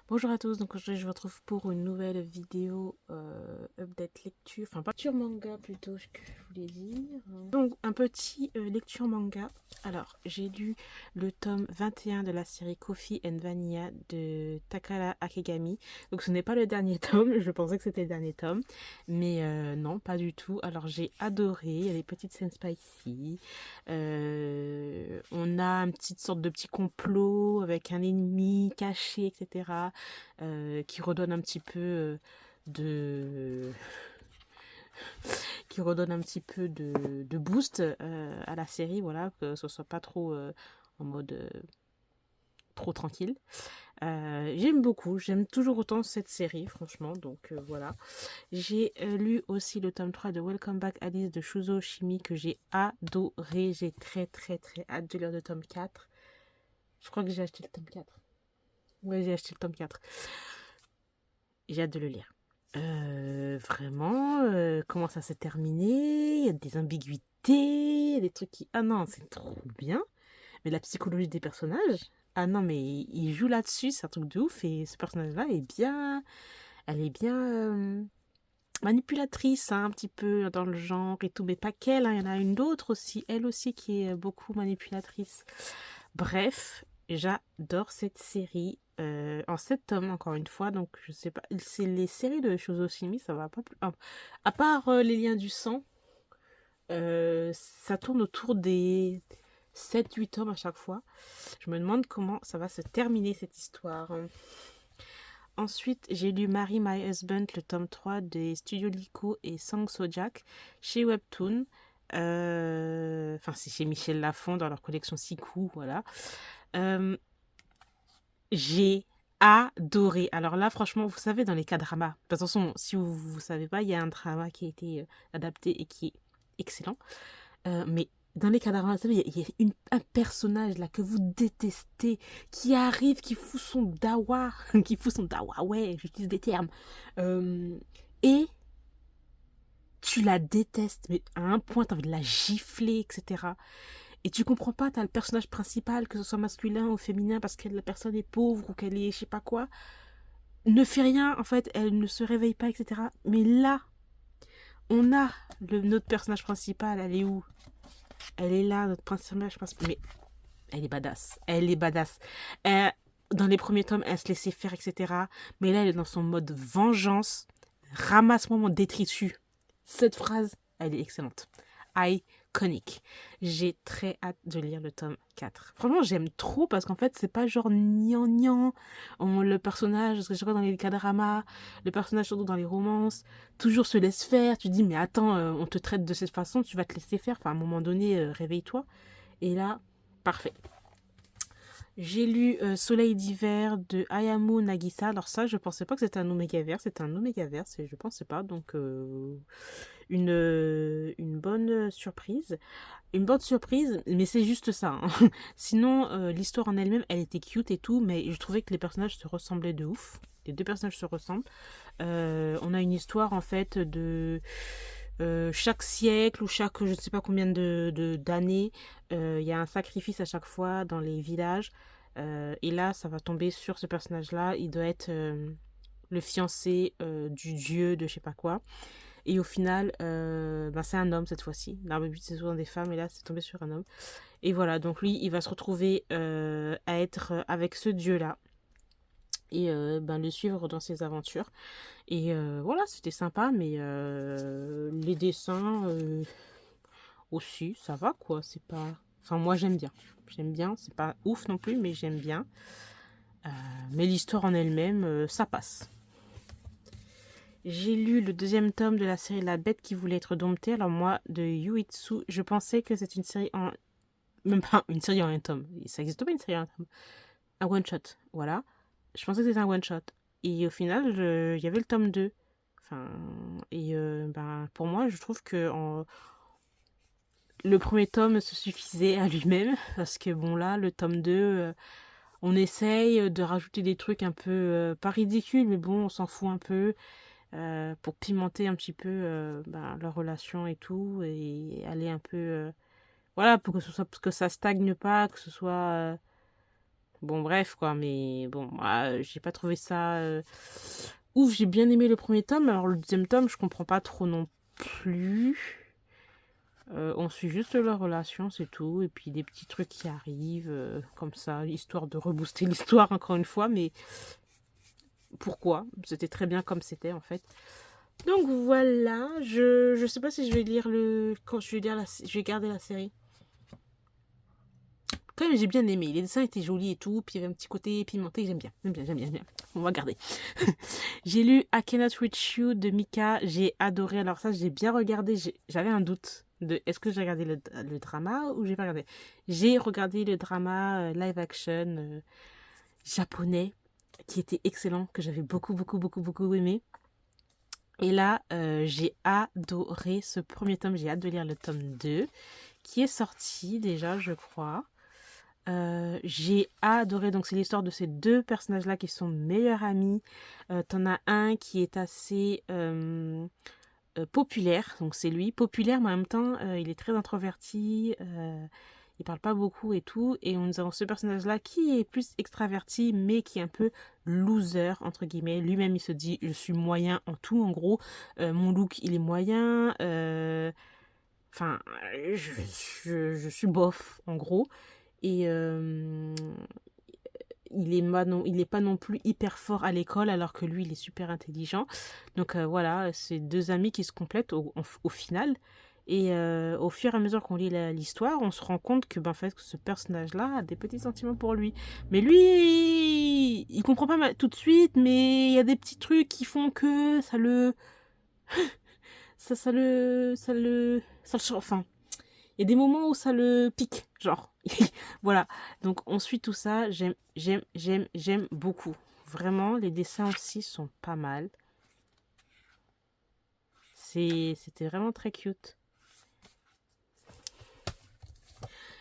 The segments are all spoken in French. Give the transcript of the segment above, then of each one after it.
Bonjour à tous, donc aujourd'hui je vous retrouve pour une nouvelle vidéo update lecture, enfin pas lecture manga plutôt que je voulais dire. Donc un petit lecture manga. Alors j'ai lu le tome 21 de la série Coffee and Vanilla de Takara Akegami. Donc ce n'est pas le dernier tome, je pensais que c'était le dernier tome, mais non pas du tout. Alors j'ai adoré, il y a des petites scènes spicy. On a une petite sorte de petit complot avec un ennemi caché, etc. Qui redonne un petit peu de qui redonne un petit peu de boost à la série, voilà, que ce soit pas trop en mode trop tranquille. J'aime beaucoup, j'aime toujours autant cette série, franchement, donc voilà. J'ai lu aussi le tome 3 de Welcome Back Alice de Shuzo Shimi que j'ai adoré. J'ai très très très hâte de lire le tome 4. Je crois que j'ai acheté le tome 4. Ouais, j'ai acheté le tome 4. J'ai hâte de le lire. Vraiment, comment ça s'est terminé? Il y a des ambiguïtés, il y a des trucs qui... Ah non, c'est trop bien. Mais la psychologie des personnages... Ah non, mais il joue là-dessus, c'est un truc de ouf. Et ce personnage-là est bien... Elle est bien manipulatrice, hein, un petit peu dans le genre et tout. Mais pas qu'elle, hein, il y en a une autre aussi. Elle aussi qui est beaucoup manipulatrice. Bref, j'adore cette série. En 7 tomes, encore une fois. Donc, je sais pas. C'est les séries de Shozosimi, ça va pas plus. À part les liens du sang, ça tourne autour des 7-8 tomes à chaque fois. Je me demande comment ça va se terminer cette histoire. Ensuite, j'ai lu Marry My Husband, le tome 3 des studios Lico et Sang Sojak chez Webtoon. Enfin, c'est chez Michel Lafon dans leur collection Siku, voilà. Euh, j'ai adoré. Alors là, franchement, vous savez, dans les K-dramas, de toute façon, si vous ne savez pas, il y a un drama qui a été adapté et qui est excellent. Mais dans les K-dramas, vous savez, il y a un personnage là que vous détestez, qui arrive, qui fout son dawa, qui fout son dawa, ouais, j'utilise des termes. Euh, et tu la détestes, mais à un point, t'as envie de la gifler, etc. Et tu comprends pas, t'as le personnage principal, que ce soit masculin ou féminin, parce que la personne est pauvre ou qu'elle est je sais pas quoi, ne fait rien, en fait, elle ne se réveille pas, etc. Mais là, on a notre personnage principal, elle est où? Elle est là, notre personnage principal. Mais elle est badass. Elle est badass. Elle- dans les premiers tomes, elle se laissait faire, etc. Mais là, elle est dans son mode vengeance. Ramasse-moi mon détritus. Cette phrase, elle est excellente. Iconique. J'ai très hâte de lire le tome 4. Franchement, j'aime trop parce qu'en fait, c'est pas genre gnangnan. Le personnage, parce que je vois dans les dramas, le personnage, surtout dans les romances, toujours se laisse faire. Tu te dis, mais attends, on te traite de cette façon, tu vas te laisser faire. Enfin, à un moment donné, réveille-toi. Et là, parfait. J'ai lu Soleil d'hiver de Ayamu Nagisa. Alors ça, je pensais pas que c'était un Oméga Verse. C'est un Oméga Verse et je pensais pas. Donc une bonne surprise. Une bonne surprise, mais c'est juste ça, hein. Sinon, l'histoire en elle-même, elle était cute et tout, mais je trouvais que les personnages se ressemblaient de ouf. Les deux personnages se ressemblent. On a une histoire en fait de chaque siècle ou chaque je ne sais pas combien d'années, il y a un sacrifice à chaque fois dans les villages. Et là, ça va tomber sur ce personnage-là. Il doit être le fiancé du dieu de je sais pas quoi. Et au final, ben, c'est un homme cette fois-ci. D'habitude, c'est souvent des femmes, et là, c'est tombé sur un homme. Et voilà, donc lui, il va se retrouver à être avec ce dieu-là et ben, le suivre dans ses aventures. Et voilà, c'était sympa, mais les dessins aussi, ça va quoi. C'est pas. Enfin, moi, j'aime bien. J'aime bien, c'est pas ouf non plus, mais j'aime bien. Euh, mais l'histoire en elle-même, ça passe. J'ai lu le deuxième tome de la série La Bête qui voulait être domptée. Alors moi, de Yuitsu, je pensais que c'est une série en... Même pas une série en un tome. Ça existe pas une série en un tome. Un one-shot, voilà. Je pensais que c'était un one-shot. Et au final, il y avait le tome 2. Enfin, et ben, pour moi, je trouve que le premier tome se suffisait à lui-même. Parce que bon, là, le tome 2, on essaye de rajouter des trucs un peu, pas ridicules, mais bon, on s'en fout un peu. Pour pimenter un petit peu ben, leur relation et tout. Et aller un peu. Voilà, pour que, ce soit, que ça stagne pas, que ce soit. Bon, bref, quoi, mais bon, j'ai pas trouvé ça ouf. J'ai bien aimé le premier tome, alors le deuxième tome, je comprends pas trop non plus. On suit juste leur relation, c'est tout, et puis des petits trucs qui arrivent, comme ça, histoire de rebooster l'histoire encore une fois, mais pourquoi? C'était très bien comme c'était, en fait. Donc voilà, je sais pas si je vais lire quand je vais lire je vais garder la série. Quand même, j'ai bien aimé. Les dessins étaient jolis et tout. Puis il y avait un petit côté pimenté. J'aime bien. J'aime bien. On va garder. J'ai lu I Cannot Reach You de Mika. J'ai adoré. Alors ça, j'ai bien regardé. J'avais un doute de est-ce que j'ai regardé le drama ou j'ai pas regardé. J'ai regardé le drama live action japonais qui était excellent, que j'avais beaucoup aimé. Et là, j'ai adoré ce premier tome. J'ai hâte de lire le tome 2 qui est sorti déjà, je crois. J'ai adoré, donc c'est l'histoire de ces deux personnages là qui sont meilleurs amis. T'en as un qui est assez populaire, donc c'est lui, populaire mais en même temps il est très introverti, il parle pas beaucoup et tout, et nous avons ce personnage là qui est plus extraverti mais qui est un peu loser entre guillemets. Lui-même il se dit je suis moyen en tout, en gros mon look il est moyen, enfin je suis bof en gros. Et il est pas non plus hyper fort à l'école alors que lui il est super intelligent. Donc voilà, c'est deux amis qui se complètent au final. Et au fur et à mesure qu'on lit l'histoire, on se rend compte que, ben, en fait, ce personnage-là a des petits sentiments pour lui. Mais lui, il comprend pas tout de suite, mais il y a des petits trucs qui font que ça le... Enfin, il y a des moments où ça le pique, genre. Voilà. Donc on suit tout ça. J'aime beaucoup. Vraiment, les dessins aussi sont pas mal. C'était vraiment très cute.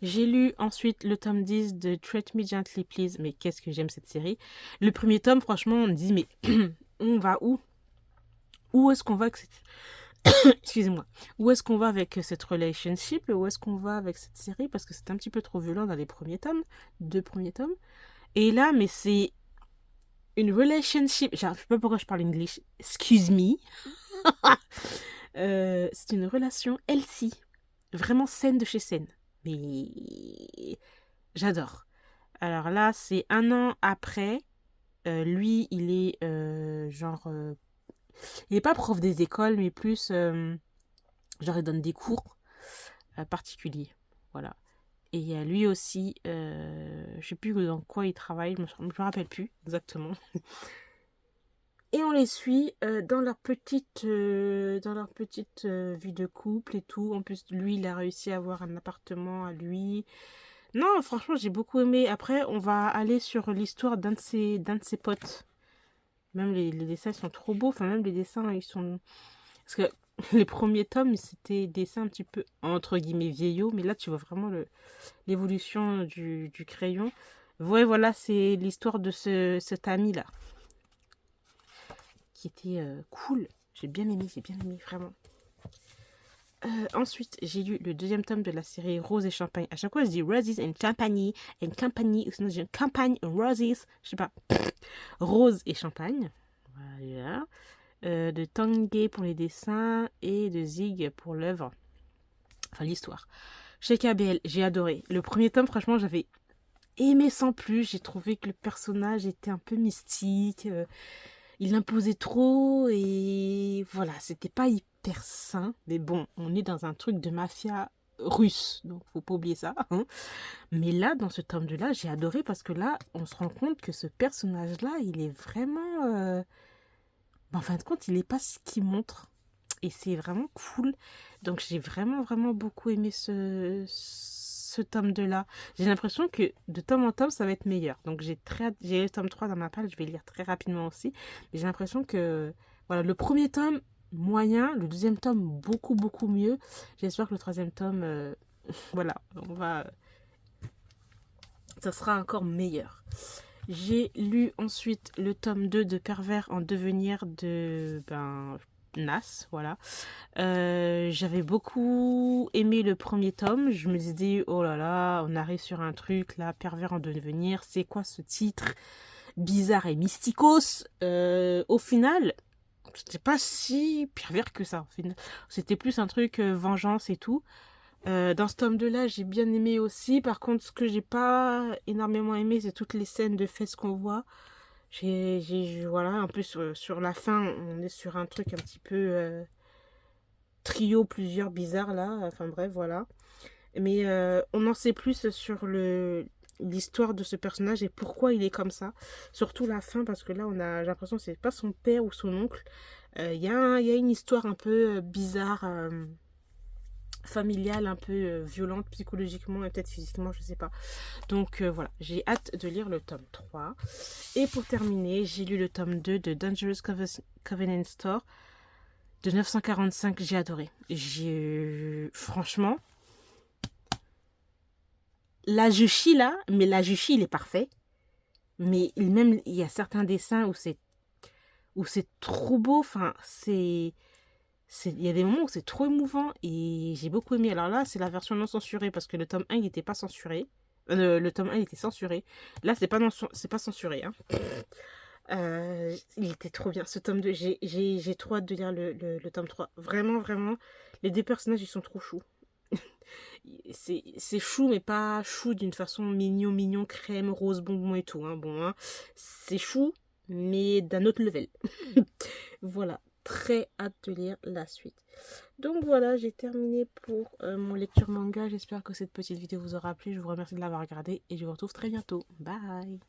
J'ai lu ensuite le tome 10 de Treat Me Gently Please. Mais qu'est-ce que j'aime cette série. Le premier tome, franchement, on dit, mais on va où? Où est-ce qu'on va avec cette... Excusez-moi. Où est-ce qu'on va avec cette relationship? Où est-ce qu'on va avec cette série? Parce que c'est un petit peu trop violent dans les premiers tomes. Deux premiers tomes. Et là, mais c'est une relationship. Je sais pas pourquoi je parle anglais. Excuse me. C'est une relation healthy. Vraiment saine de chez saine. Mais j'adore. Alors là, c'est un an après. Lui, il est il n'est pas prof des écoles, mais plus genre il donne des cours particuliers. Voilà. Et lui aussi, je sais plus dans quoi il travaille, je me rappelle plus exactement. Et on les suit dans leur petite vie de couple et tout. En plus, lui, il a réussi à avoir un appartement à lui. Non, franchement, j'ai beaucoup aimé. Après, on va aller sur l'histoire d'un de ses potes. Même les dessins sont trop beaux. Enfin, même les dessins, ils sont... Parce que les premiers tomes, c'était des dessins un petit peu, entre guillemets, vieillots. Mais là, tu vois vraiment l'évolution du crayon. Ouais, voilà, c'est l'histoire de cet ami-là. Qui était cool. J'ai bien aimé, vraiment. Ensuite, j'ai lu le deuxième tome de la série Rose et Champagne. À chaque fois, je dis Roses and Champagne, ou sinon, je dis Campagne and Roses. Je sais pas. Rose et Champagne. Voilà. De Tanguay pour les dessins et de Zig pour l'œuvre. Enfin, l'histoire. Chez KBL, j'ai adoré. Le premier tome, franchement, j'avais aimé sans plus. J'ai trouvé que le personnage était un peu mystique. Il imposait trop et voilà, c'était pas hyper sain. Mais bon, on est dans un truc de mafia russe, donc faut pas oublier ça. Hein. Mais là, dans ce tome 2 là, j'ai adoré parce que là, on se rend compte que ce personnage-là, il est vraiment... en fin de compte, il est pas ce qu'il montre. Et c'est vraiment cool. Donc j'ai vraiment beaucoup aimé ce tome 2 là. J'ai l'impression que de tome en tome, ça va être meilleur. Donc j'ai le tome 3 dans ma palle, je vais le lire très rapidement aussi. Mais j'ai l'impression que voilà, le premier tome, moyen, le deuxième tome, beaucoup mieux. J'espère que le troisième tome, voilà, ça sera encore meilleur. J'ai lu ensuite le tome 2 de Pervers en devenir de naze, voilà. J'avais beaucoup aimé le premier tome. Je me disais, oh là là, on arrive sur un truc là, pervers en devenir. C'est quoi ce titre bizarre et mysticos? Au final, c'était pas si pervers que ça. C'était plus un truc vengeance et tout. Dans ce tome 2 là, j'ai bien aimé aussi. Par contre, ce que j'ai pas énormément aimé, c'est toutes les scènes de fesses qu'on voit. Voilà, un peu sur la fin, on est sur un truc un petit peu trio, plusieurs bizarres là. Enfin bref, voilà. Mais on en sait plus sur l'histoire de ce personnage et pourquoi il est comme ça. Surtout la fin, parce que là, j'ai l'impression que c'est pas son père ou son oncle. Il y a une histoire un peu bizarre, familiale, un peu violente psychologiquement et peut-être physiquement, je sais pas. Donc voilà, j'ai hâte de lire le tome 3. Et pour terminer, j'ai lu le tome 2 de Dangerous Covenant Store de 945. J'ai adoré. Franchement, la Jushi là, mais la Jushi il est parfait. Mais même il y a certains dessins où c'est trop beau. Enfin, il y a des moments où c'est trop émouvant et j'ai beaucoup aimé. Alors là, c'est la version non censurée parce que le tome 1 il n'était pas censuré. Le tome 1 il était censuré. Là, c'est pas censuré. Hein. Il était trop bien ce tome 2. J'ai trop hâte de lire le tome 3. Vraiment, vraiment. Les deux personnages, ils sont trop choux. C'est chou, mais pas chou d'une façon mignon, crème, rose, bonbon et tout. Hein. Bon, hein. C'est chou, mais d'un autre level. Voilà. Très hâte de lire la suite. Donc voilà, j'ai terminé pour mon lecture manga. J'espère que cette petite vidéo vous aura plu. Je vous remercie de l'avoir regardée et je vous retrouve très bientôt. Bye!